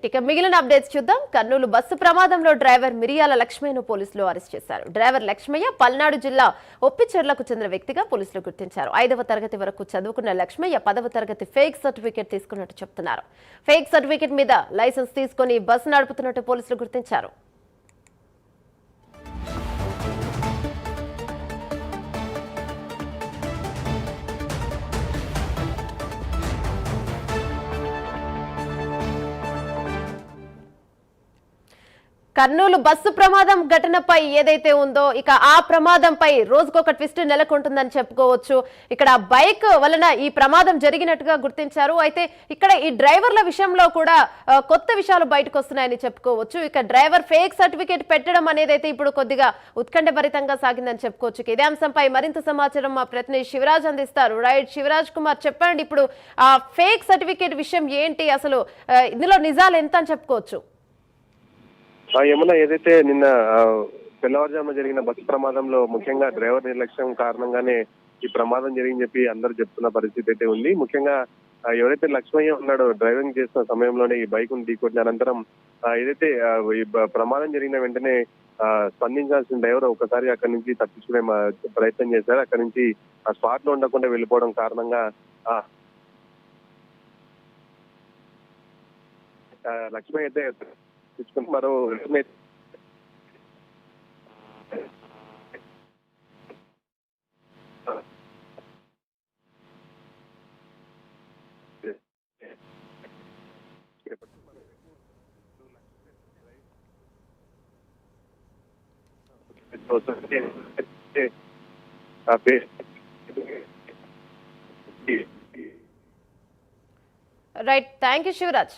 ఇక మిగిలిన అప్డేట్స్ చూద్దాం. కర్నూలు బస్సు ప్రమాదంలో డ్రైవర్ మిరియాల లక్ష్మయ్యను పోలీసులు అరెస్ట్ చేశారు. డ్రైవర్ లక్ష్మయ్య పల్నాడు జిల్లా ఒప్పిచెర్లకు చెందిన వ్యక్తిగా పోలీసులు గుర్తించారు. 5వ తరగతి వరకు చదువుకున్న లక్ష్మయ్య 10వ తరగతి ఫేక్ సర్టిఫికేట్ తీసుకున్నట్టు చెప్తున్నారు. ఫేక్ సర్టిఫికేట్ మీద లైసెన్స్ తీసుకుని బస్సు నడుపుతున్నట్టు పోలీసులు గుర్తించారు. కర్నూలు బస్సు ప్రమాదం ఘటనపై ఏదైతే ఉందో ఇక ఆ ప్రమాదంపై రోజుకొక ట్విస్ట్ నెలకొంటుందని చెప్పుకోవచ్చు. ఇక్కడ బైక్ వలన ఈ ప్రమాదం జరిగినట్టుగా గుర్తించారు. అయితే ఇక్కడ ఈ డ్రైవర్ల విషయంలో కూడా కొత్త విషయాలు బయటకు వస్తున్నాయని చెప్పుకోవచ్చు. ఇక డ్రైవర్ ఫేక్ సర్టిఫికేట్ పెట్టడం అనేది అయితే ఇప్పుడు కొద్దిగా ఉత్కంఠభరితంగా సాగిందని చెప్పుకోవచ్చు. ఇదే అంశంపై మరింత సమాచారం మా ప్రతినిధి శివరాజ్ అందిస్తారు. రైట్ శివరాజ్ కుమార్, చెప్పండి, ఇప్పుడు ఆ ఫేక్ సర్టిఫికేట్ విషయం ఏంటి, అసలు ఇందులో నిజాలు ఎంత అని చెప్పుకోవచ్చు? యమున, ఏదైతే నిన్న తెల్లవారుజామున జరిగిన బస్సు ప్రమాదంలో ముఖ్యంగా డ్రైవర్ నిర్లక్ష్యం కారణంగానే ఈ ప్రమాదం జరిగిందని చెప్పి అందరూ చెప్తున్న పరిస్థితి అయితే ఉంది. ముఖ్యంగా ఎవరైతే లక్ష్మయ్య ఉన్నాడో డ్రైవింగ్ చేస్తున్న సమయంలోనే ఈ బైక్ ను ఢీకొట్టిన అనంతరం ఏదైతే ఈ ప్రమాదం జరిగిన వెంటనే స్పందించాల్సిన డ్రైవర్ ఒకసారి అక్కడి నుంచి తప్పించుకునే ప్రయత్నం చేశారు. అక్కడి నుంచి ఆ స్పాట్ లో ఉండకుండా వెళ్ళిపోవడం కారణంగా లక్ష్మయ్య అయితే మరో రైట్, థ్యాంక్ యూ శివరాజ్.